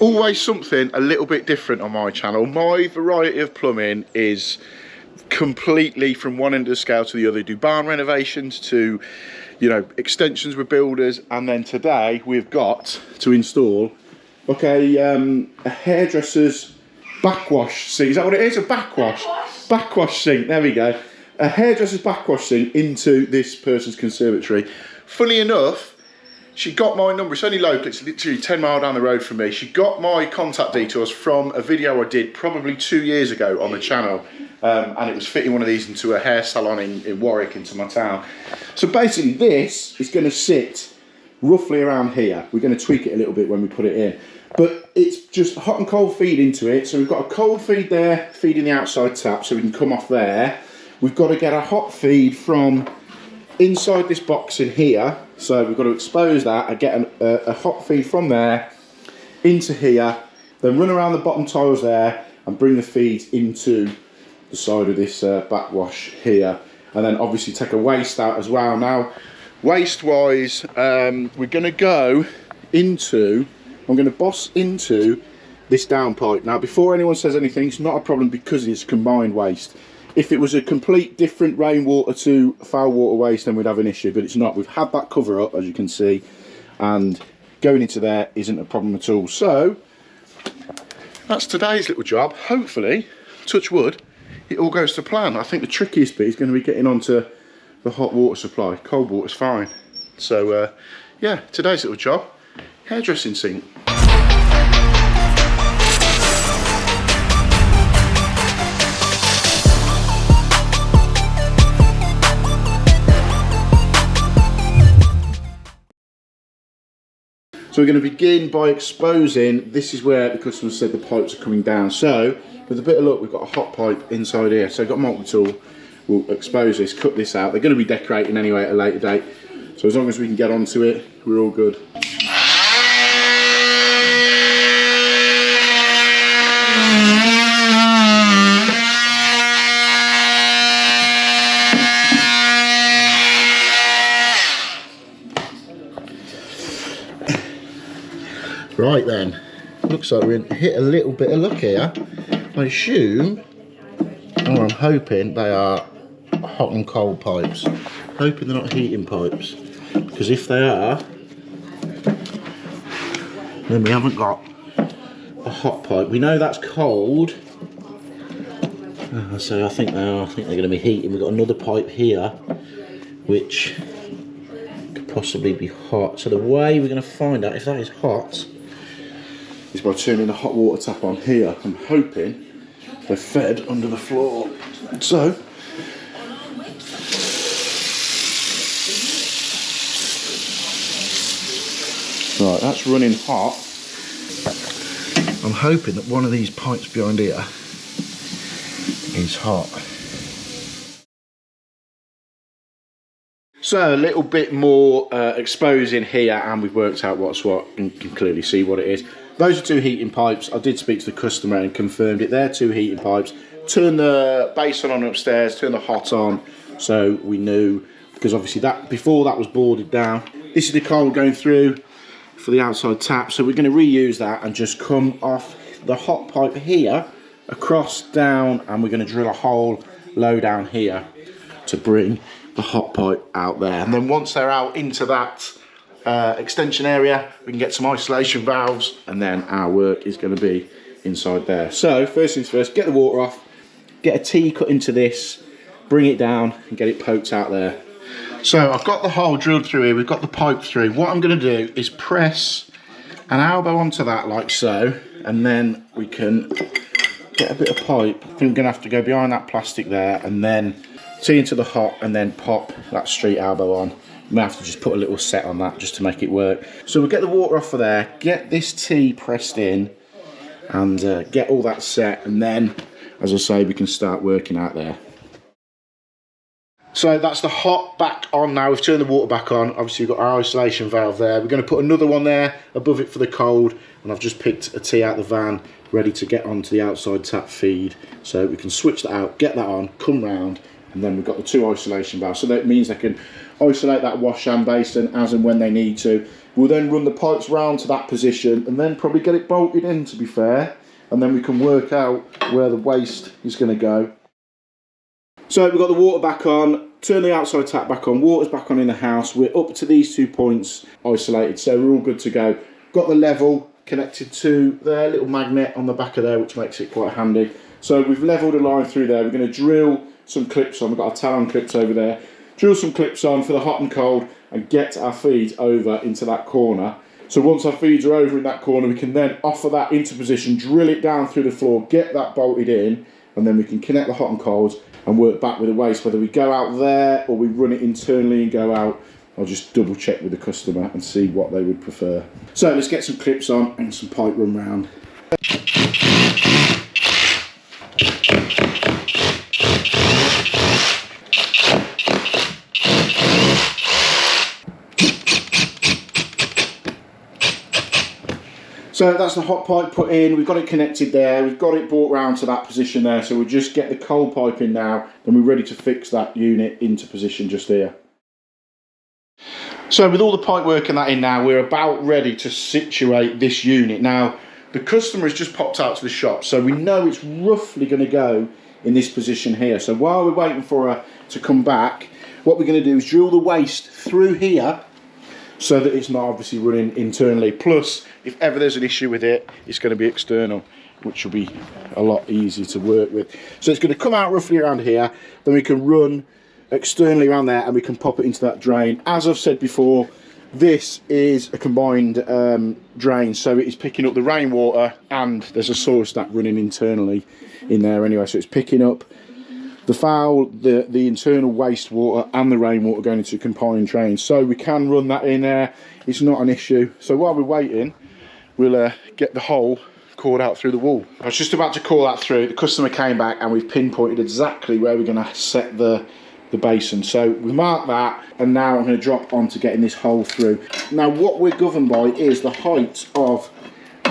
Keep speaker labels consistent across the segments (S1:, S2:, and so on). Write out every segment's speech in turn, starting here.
S1: Always something a little bit different on my channel. My variety of plumbing is completely from one end of the scale to the other. Do barn renovations to, you know, extensions with builders, and then today we've got to install a hairdresser's backwash sink. Is that what it is? A backwash? Backwash sink, there we go. A hairdresser's backwash sink into this person's conservatory. Funny enough, she got my number. It's only local, it's literally 10 miles down the road from me. She got my contact details from a video I did probably 2 years ago on the channel. And it was fitting one of these into a hair salon in Warwick, into my town. So basically this is going to sit roughly around here. We're going to tweak it a little bit when we put it in. But it's just hot and cold feed into it. So we've got a cold feed there, feeding the outside tap, so we can come off there. We've got to get a hot feed from inside this box in here. So we've got to expose that and get a hot feed from there into here. Then run around the bottom tiles there and bring the feeds into the side of this backwash here. And then obviously take a waste out as well. Now, waste wise, we're going to go into... I'm going to boss into this downpipe. Now, before anyone says anything, it's not a problem because it's combined waste. If it was a complete different rainwater to foul water waste, then we'd have an issue, but it's not. We've had that cover up, as you can see, and going into there isn't a problem at all. So, that's today's little job. Hopefully, touch wood, it all goes to plan. I think the trickiest bit is going to be getting onto the hot water supply. Cold water's fine. So, yeah, today's little job. Hairdressing sink. So we're going to begin by exposing. This is where the customer said the pipes are coming down. So with a bit of luck, we've got a hot pipe inside here. So I've got a multi-tool. We'll expose this, cut this out. They're going to be decorating anyway at a later date. So as long as we can get onto it, we're all good. Right then, looks like we're hit a little bit of luck here. I assume, or I'm hoping, they are hot and cold pipes. Hoping they're not heating pipes, because if they are, then we haven't got a hot pipe. We know that's cold, so I think they are. I think they're going to be heating. We've got another pipe here, which could possibly be hot. So the way we're going to find out if that is hot is by turning the hot water tap on here. I'm hoping they're fed under the floor. So, right, that's running hot. I'm hoping that one of these pipes behind here is hot. So a little bit more exposing here, and we've worked out what's what, and you can clearly see what it is. Those are two heating pipes. I did speak to the customer and confirmed it. They're two heating pipes. Turn the basin on upstairs, turn the hot on, so we knew, because obviously that before that was boarded down. This is the cold going through for the outside tap, so we're going to reuse that and just come off the hot pipe here, across, down, and we're going to drill a hole low down here to bring the hot pipe out there. And then once they're out into that extension area, we can get some isolation valves, and then our work is going to be inside there. So first things first, get the water off, get a T cut into this, bring it down and get it poked out there. So I've got the hole drilled through here, we've got the pipe through. What I'm going to do is press an elbow onto that like so, and then we can get a bit of pipe. I think we're going to have to go behind that plastic there and then T into the hot and then pop that street elbow on. We may have to just put a little set on that just to make it work. So we'll get the water off of there, get this T pressed in, and get all that set, and then, as I say, we can start working out there. So that's the hot back on now. We've turned the water back on. Obviously we've got our isolation valve there. We're going to put another one there above it for the cold, and I've just picked a T out the van ready to get onto the outside tap feed. So we can switch that out, get that on, come round, and then we've got the 2 isolation valves, so that means they can isolate that wash and basin as and when they need to. We'll then run the pipes round to that position and then probably get it bolted in, to be fair, and then we can work out where the waste is going to go. So we've got the water back on, turn the outside tap back on, water's back on in the house. We're up to these 2 points isolated, so we're all good to go. Got the level connected to their little magnet on the back of there, which makes it quite handy. So we've levelled a line through there. We're going to drill some clips on. We've got our talon clips over there. Drill some clips on for the hot and cold and get our feeds over into that corner. So once our feeds are over in that corner, we can then offer that into position, drill it down through the floor, get that bolted in, and then we can connect the hot and colds and work back with the waste. Whether we go out there or we run it internally and go out, I'll just double check with the customer and see what they would prefer. So let's get some clips on and some pipe run round. So that's the hot pipe put in, we've got it connected there, we've got it brought round to that position there, so we'll just get the cold pipe in now, then we're ready to fix that unit into position just here. So with all the pipe work and that in now, we're about ready to situate this unit. Now, the customer has just popped out to the shop, so we know it's roughly going to go in this position here. So while we're waiting for her to come back, what we're going to do is drill the waste through here, so that it's not obviously running internally. Plus, if ever there's an issue with it, it's going to be external, which will be a lot easier to work with. So it's going to come out roughly around here, then we can run externally around there and we can pop it into that drain. As I've said before, this is a combined drain, so it is picking up the rainwater and there's a source that running internally in there anyway, so it's picking up the foul, the internal wastewater and the rainwater going into a combined drain. So we can run that in there, it's not an issue. So while we're waiting, we'll get the hole cored out through the wall. I was just about to core that through, the customer came back and we've pinpointed exactly where we're going to set the basin. So we marked that and now I'm going to drop on to getting this hole through. Now what we're governed by is the height of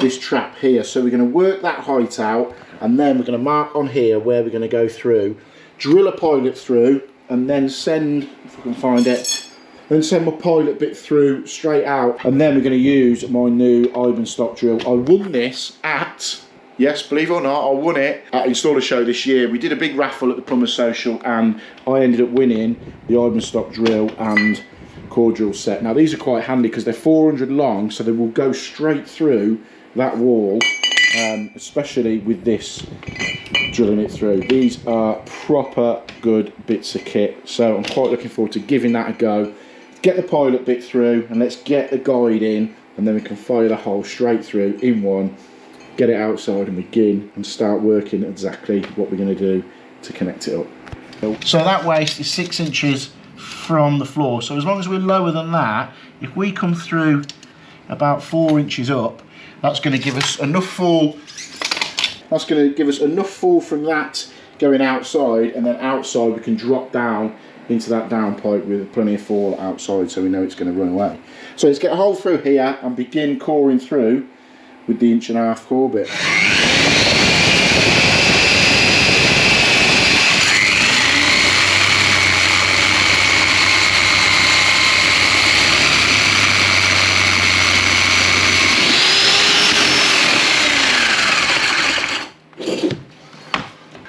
S1: this trap here. So we're going to work that height out and then we're going to mark on here where we're going to go through, drill a pilot through and then send, if I can find it, then send my pilot bit through straight out, and then we're going to use my new Iban stock drill. I won this at, yes, believe it or not, I won it at Installer Show this year. We did a big raffle at the Plumber Social and I ended up winning the Iban stock drill and core drill set. Now these are quite handy because they're 400 long, so they will go straight through that wall, especially with this drilling it through. These are proper good bits of kit, so I'm quite looking forward to giving that a go. Get the pilot bit through and let's get the guide in, and then we can fire the hole straight through in one, get it outside and begin and start working exactly what we're going to do to connect it up. So that waste is 6 inches from the floor, so as long as we're lower than that, if we come through about 4 inches up, that's going to give us enough fall. That's going to give us enough fall from that going outside, and then outside we can drop down into that down pipe with plenty of fall outside, so we know it's going to run away. So let's get a hole through here and begin coring through with the 1.5" core bit.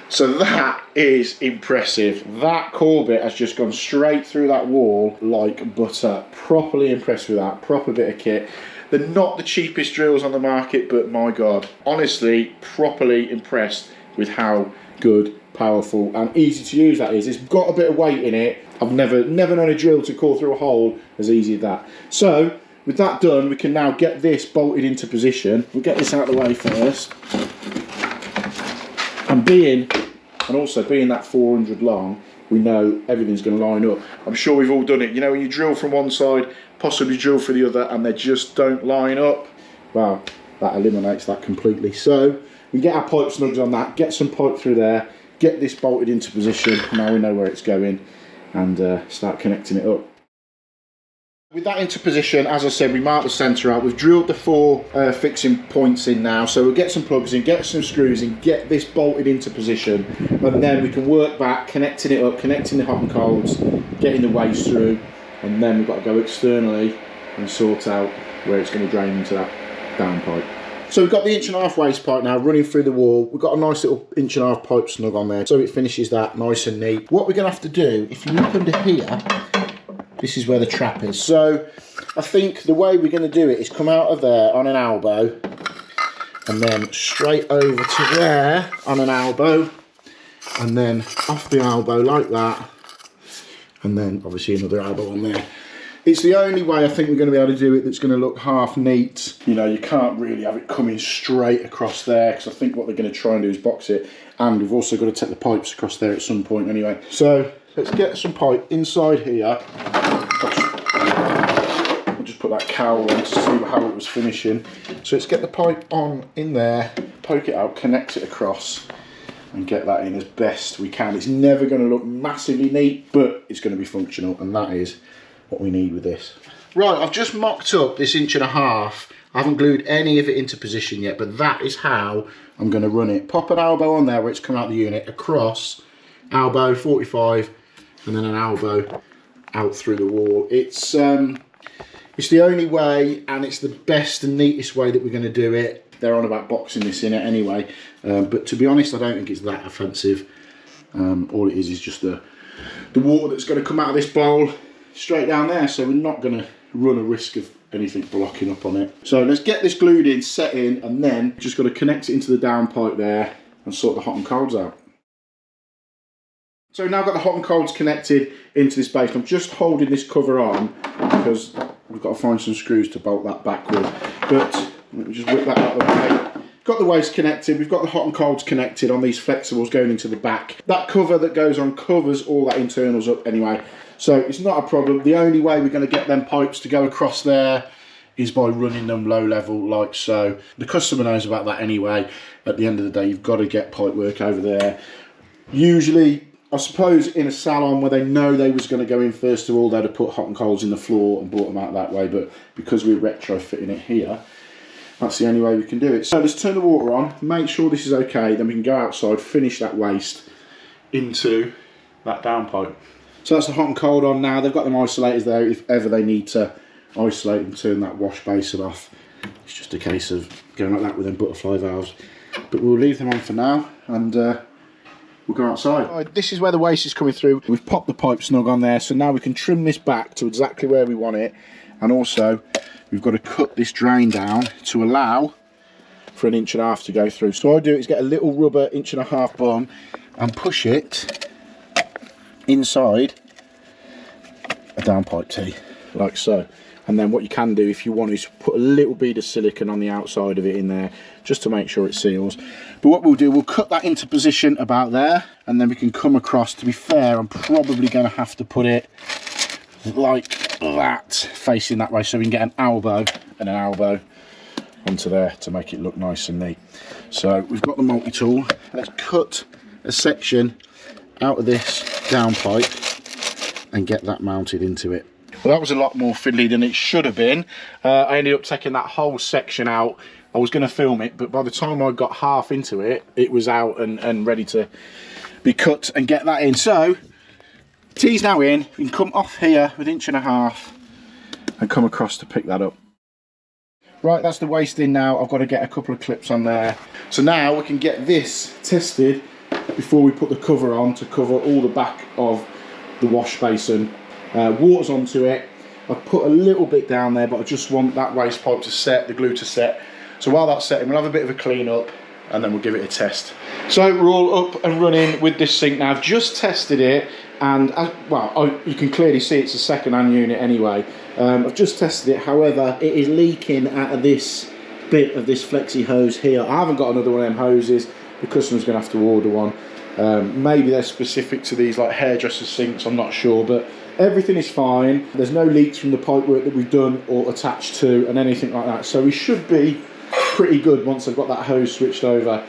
S1: So that is impressive. That core bit has just gone straight through that wall like butter. Properly impressed with that, proper bit of kit. They're not the cheapest drills on the market, but my God, honestly, properly impressed with how good, powerful and easy to use that is. It's got a bit of weight in it. I've never known a drill to core through a hole as easy as that. So with that done, we can now get this bolted into position. We'll get this out of the way first. And also being that 400 long, we know everything's going to line up. I'm sure we've all done it. You know, when you drill from one side, possibly drill for the other, and they just don't line up. Well, that eliminates that completely. So we get our pipe snugs on that, get some pipe through there, get this bolted into position. Now we know where it's going, and start connecting it up. With that into position, as I said, we marked the centre out. We've drilled the 4 fixing points in now, so we'll get some plugs in, get some screws in, get this bolted into position, and then we can work back, connecting it up, connecting the hot and colds, getting the waste through, and then we've got to go externally and sort out where it's going to drain into that downpipe. So we've got the 1.5 inch waste pipe now running through the wall. We've got a nice little 1.5 inch pipe snug on there, so it finishes that nice and neat. What we're going to have to do, if you look under here, this is where the trap is. So I think the way we're going to do it is come out of there on an elbow and then straight over to there on an elbow and then off the elbow like that, and then obviously another elbow on there. It's the only way I think we're going to be able to do it that's going to look half neat. You know, you can't really have it coming straight across there, because I think what they're going to try and do is box it, and we've also got to take the pipes across there at some point anyway. So let's get some pipe inside here. I'll just put that cowl on to see how it was finishing. So let's get the pipe on in there, poke it out, connect it across, and get that in as best we can. It's never going to look massively neat, but it's going to be functional, and that is what we need with this. Right, I've just mocked up this 1.5 inch. I haven't glued any of it into position yet, but that is how I'm going to run it. Pop an elbow on there where it's come out the unit, across, elbow 45, and then an elbow out through the wall. It's the only way, and it's the best and neatest way that we're going to do it. They're on about boxing this in it anyway, but to be honest, I don't think it's that offensive. All it is just the water that's going to come out of this bowl straight down there, so we're not going to run a risk of anything blocking up on it. So let's get this glued in, set in, and then just got to connect it into the downpipe there and sort the hot and colds out. So now I've got the hot and colds connected into this basin. I'm just holding this cover on because we've got to find some screws to bolt that back with. But let me just whip that out of the way. Got the waste connected, we've got the hot and colds connected on these flexibles going into the back. That cover that goes on covers all that internals up anyway, so it's not a problem. The only way we're going to get them pipes to go across there is by running them low level like so. The customer knows about that anyway. At the end of the day, you've got to get pipe work over there. Usually, I suppose in a salon where they know they was going to go in first of all, they'd have put hot and colds in the floor and brought them out that way, but because we're retrofitting it here, that's the only way we can do it. So let's turn the water on, make sure this is okay, then we can go outside, finish that waste into that downpipe. So that's the hot and cold on now. They've got them isolators there if ever they need to isolate and turn that wash basin off. It's just a case of going like that with them butterfly valves. But we'll leave them on for now, and we'll go outside. Right, this is where the waste is coming through. We've popped the pipe snug on there, so now we can trim this back to exactly where we want it, and also we've got to cut this drain down to allow for 1.5 inches to go through. So what I do is get a little rubber 1.5 inch bung and push it inside a downpipe tee, like so. And then what you can do if you want is put a little bead of silicone on the outside of it in there, just to make sure it seals. But what we'll do, we'll cut that into position about there, and then we can come across. To be fair, I'm probably going to have to put it like that, facing that way, so we can get an elbow and an elbow onto there to make it look nice and neat. So we've got the multi-tool. Let's cut a section out of this downpipe and get that mounted into it. Well, that was a lot more fiddly than it should have been. I ended up taking that whole section out. I was going to film it, but by the time I got half into it, it was out and ready to be cut and get that in. So T's now in. We can come off here with 1.5 inches and come across to pick that up. Right, that's the waste in now. I've got to get a couple of clips on there. So now we can get this tested before we put the cover on to cover all the back of the wash basin. Water's onto it. I've put a little bit down there, but I just want that waste pipe to set, the glue to set. So while that's setting, we'll have a bit of a clean up and then we'll give it a test. So we're all up and running with this sink now. I've just tested it, and you can clearly see it's a second-hand unit anyway. I've just tested it, however, it is leaking out of this bit of this flexi hose here. I haven't got another one of them hoses. The customer's going to have to order one. Maybe they're specific to these like hairdresser sinks, I'm not sure, but everything is fine. There's no leaks from the pipe work that we've done or attached to and anything like that, so we should be pretty good once I've got that hose switched over.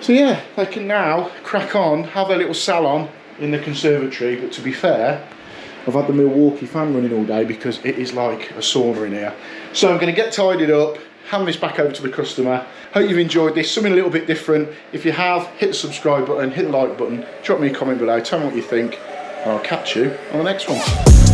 S1: So yeah, they can now crack on, have their little salon in the conservatory. But to be fair, I've had the Milwaukee fan running all day because it is like a sauna in here. So I'm going to get tidied up, hand this back over to the customer. Hope you've enjoyed this, something a little bit different. If you have, hit the subscribe button, hit the like button, drop me a comment below, tell me what you think, and I'll catch you on the next one.